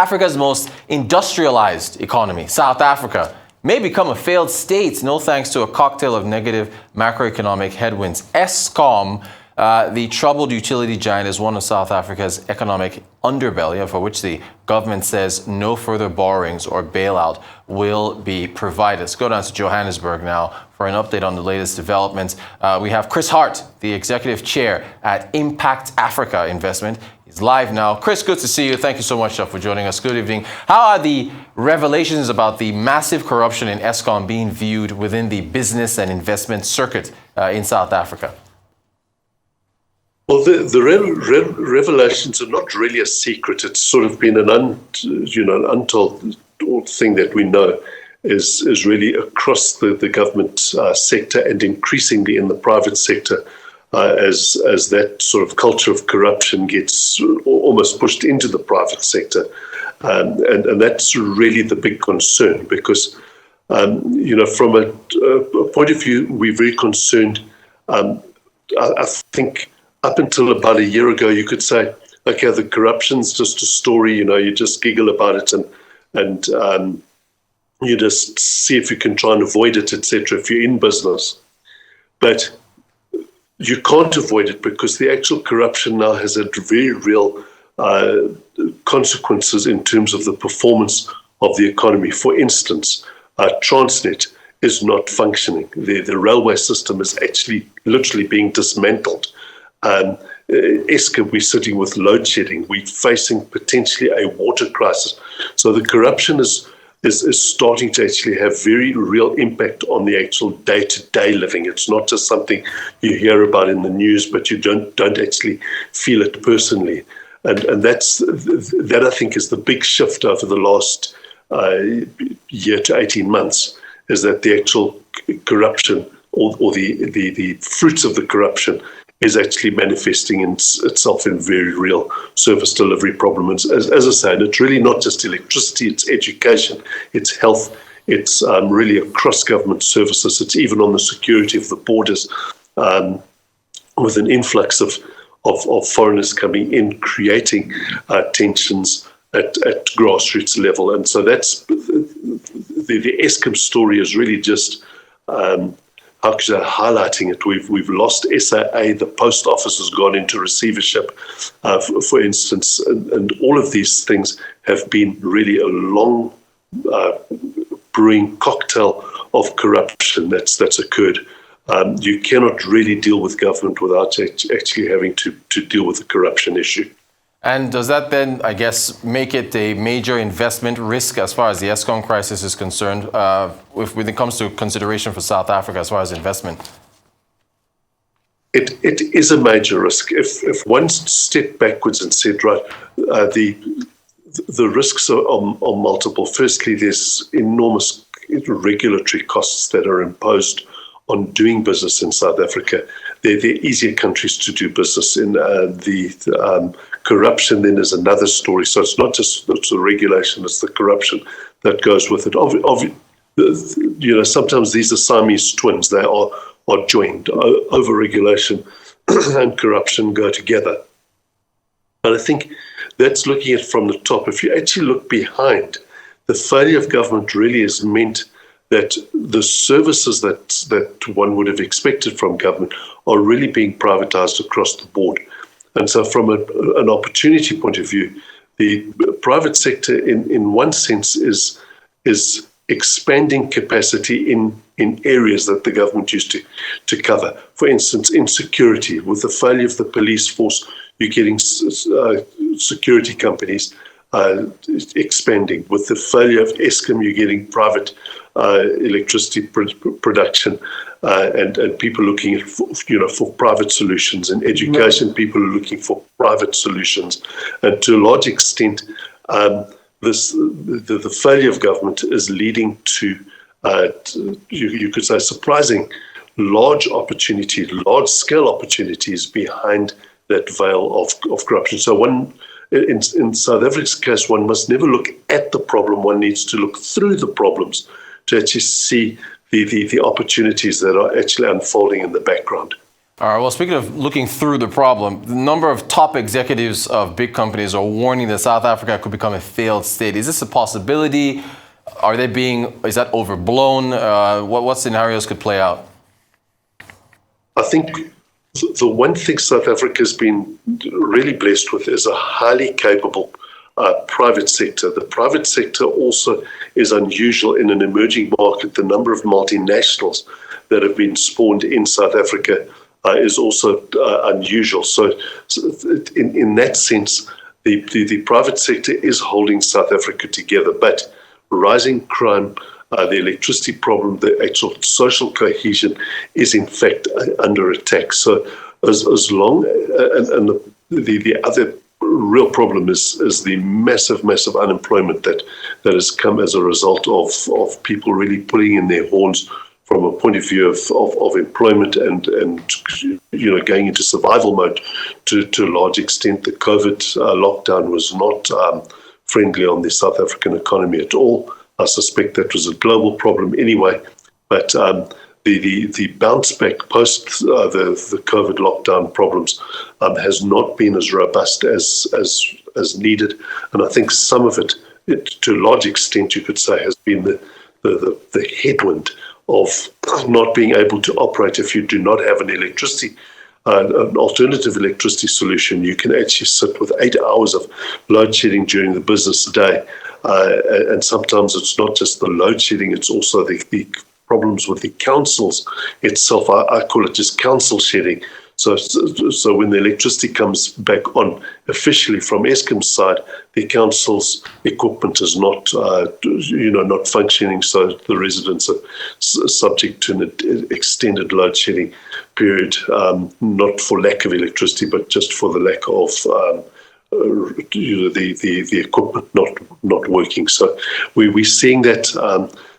Africa's most industrialized economy, South Africa, may become a failed state, no thanks to a cocktail of negative macroeconomic headwinds. Eskom, the troubled utility giant, is one of South Africa's economic underbelly, for which the government says no further borrowings or bailout will be provided. Let's go down to Johannesburg now for an update on the latest developments. We have Chris Hart, the executive chair at Impact Africa Investment. He's live now. Chris, good to see you. Thank you so much for joining us. Good evening. How are the revelations about the massive corruption in Eskom being viewed within the business and investment circuit in South Africa? Well, the revelations are not really a secret. It's sort of been an untold thing that we know is really across the government sector and increasingly in the private sector as that sort of culture of corruption gets almost pushed into the private sector. And that's really the big concern because, from a point of view, we're very concerned. I think up until about a year ago, you could say, okay, the corruption's just a story, you just giggle about it and you just see if you can try and avoid it, etc., if you're in business. But you can't avoid it because the actual corruption now has had very real consequences in terms of the performance of the economy. For instance, Transnet is not functioning. The railway system is actually literally being dismantled. Eskom, we're sitting with load shedding. We're facing potentially a water crisis. So the corruption is starting to actually have very real impact on the actual day-to-day living. It's not just something you hear about in the news, but you don't actually feel it personally. And that I think is the big shift over the last year to 18 months, is that the actual corruption or the fruits of the corruption is actually manifesting itself in very real service delivery problems. As I said, it's really not just electricity, it's education, it's health, it's really across government services. It's even on the security of the borders with an influx of foreigners coming in, creating tensions at grassroots level. And so that's the Eskom story is really just highlighting it. We've lost SAA, the post office has gone into receivership, for instance, and all of these things have been really a long brewing cocktail of corruption that's occurred. You cannot really deal with government without actually having to deal with the corruption issue. And does that then, I guess, make it a major investment risk as far as the Eskom crisis is concerned, when it comes to consideration for South Africa as far as investment? It is a major risk. If one stepped backwards and said, right, the risks are multiple. Firstly, there's enormous regulatory costs that are imposed on doing business in South Africa. They're easier countries to do business in. The corruption then is another story. So it's not just the regulation, it's the corruption that goes with it. Sometimes these are Siamese twins. They are joined. Over-regulation and corruption go together. And I think that's looking at it from the top. If you actually look behind, the failure of government really has meant that the services that one would have expected from government are really being privatized across the board. And so from an opportunity point of view, the private sector in one sense is expanding capacity in areas that the government used to cover. For instance, in security, with the failure of the police force, you're getting security companies expanding. With the failure of Eskom, you're getting private electricity production, and people looking at for private solutions. In education, people are looking for private solutions, and to a large extent, the failure of government is leading to you could say surprising large-scale opportunities behind that veil of corruption. So in South Africa's case, one must never look at the problem. One needs to look through the problems to actually see the opportunities that are actually unfolding in the background. All right, well, speaking of looking through the problem, the number of top executives of big companies are warning that South Africa could become a failed state. Is this a possibility? Is that overblown? What scenarios could play out? I think the one thing South Africa has been really blessed with is a highly capable private sector. The private sector also is unusual in an emerging market. The number of multinationals that have been spawned in South Africa is also unusual. So in that sense, the private sector is holding South Africa together. But rising crime, the electricity problem, the actual social cohesion is in fact under attack. So as long, and the other real problem is the massive unemployment that has come as a result of people really pulling in their horns from a point of view of employment and going into survival mode to a large extent. The COVID lockdown was not friendly on the South African economy at all. I suspect that was a global problem anyway, but the bounce back post the COVID lockdown problems has not been as robust as needed, and I think some of it, to a large extent, you could say, has been the headwind of not being able to operate. If you do not have an alternative electricity solution, you can actually sit with 8 hours of load shedding during the business day. And sometimes it's not just the load shedding, it's also the problems with the councils itself. I call it just council shedding. So when the electricity comes back on officially from Eskom's side, the council's equipment is not functioning. So the residents are subject to an extended load shedding period, not for lack of electricity, but just for the lack of the equipment not working. So we're seeing that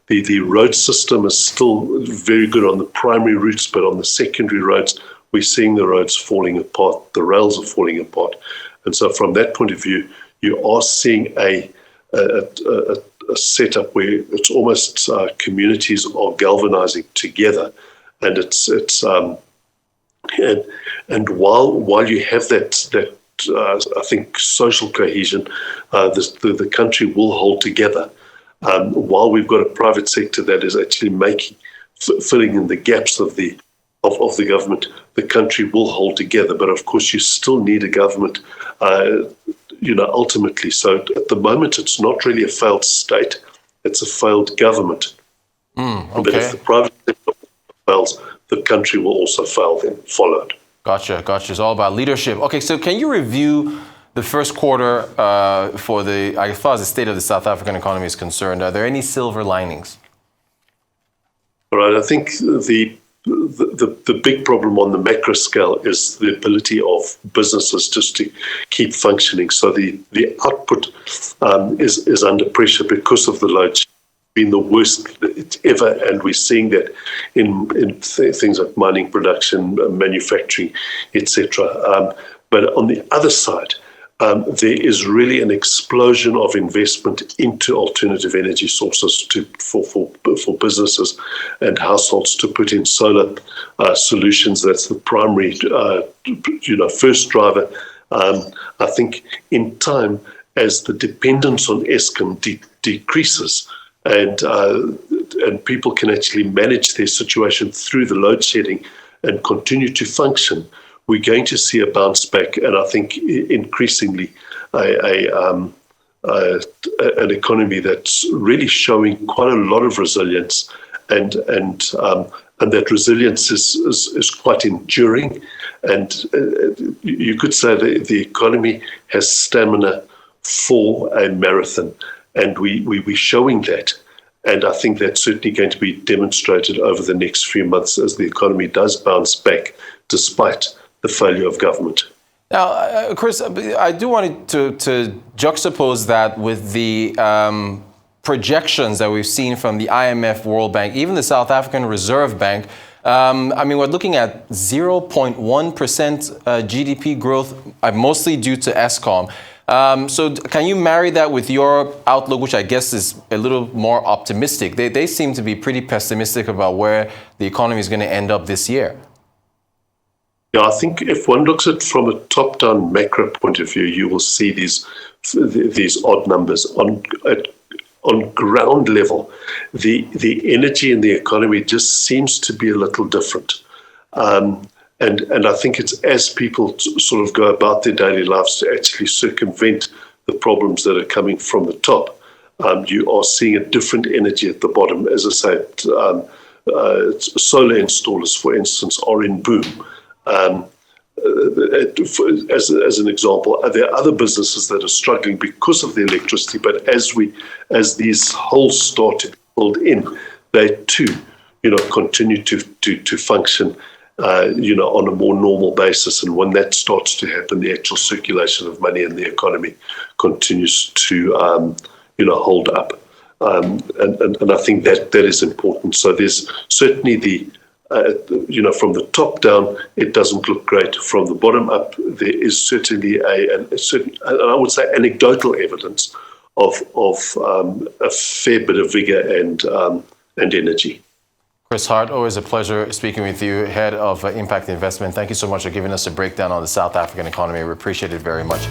the road system is still very good on the primary routes, but on the secondary roads, we're seeing the roads falling apart, the rails are falling apart. And so from that point of view, you are seeing a setup where it's almost communities are galvanizing together. And and while you have that I think social cohesion, the country will hold together. While we've got a private sector that is actually filling in the gaps of the government, the country will hold together. But of course, you still need a government, ultimately. So at the moment, it's not really a failed state; it's a failed government. Okay. But if the private sector fails, the country will also fail. Then followed. Gotcha. It's all about leadership. Okay, so can you review the first quarter as far as the state of the South African economy is concerned? Are there any silver linings? All right. I think the big problem on the macro scale is the ability of businesses just to keep functioning. So the output is under pressure because of the load shedding. Been the worst ever, and we're seeing that in things like mining production, manufacturing, etc. But on the other side, there is really an explosion of investment into alternative energy sources for businesses and households to put in solar solutions. That's the primary, first driver. I think in time, as the dependence on Eskom decreases, and people can actually manage their situation through the load shedding and continue to function, we're going to see a bounce back, and I think increasingly an economy that's really showing quite a lot of resilience, and that resilience is quite enduring, and you could say that the economy has stamina for a marathon. And we're showing that. And I think that's certainly going to be demonstrated over the next few months as the economy does bounce back despite the failure of government. Now, Chris, I do want to juxtapose that with the projections that we've seen from the IMF, World Bank, even the South African Reserve Bank. We're looking at 0.1% GDP growth, mostly due to Eskom. So can you marry that with your outlook, which I guess is a little more optimistic? They seem to be pretty pessimistic about where the economy is going to end up this year. Yeah, I think if one looks at it from a top-down macro point of view, you will see these odd numbers on ground level. The energy in the economy just seems to be a little different. And I think it's as people sort of go about their daily lives to actually circumvent the problems that are coming from the top, you are seeing a different energy at the bottom. As I say, solar installers, for instance, are in boom. As an example, there are other businesses that are struggling because of the electricity, but as these holes start to build in, they too, continue to function, on a more normal basis. And when that starts to happen, the actual circulation of money in the economy continues to, hold up. And I think that is important. So there's certainly from the top down, it doesn't look great. From the bottom up, there is certainly a certain, and I would say, anecdotal evidence of a fair bit of vigor and energy. Chris Hart, always a pleasure speaking with you, head of Impact Investment. Thank you so much for giving us a breakdown on the South African economy. We appreciate it very much.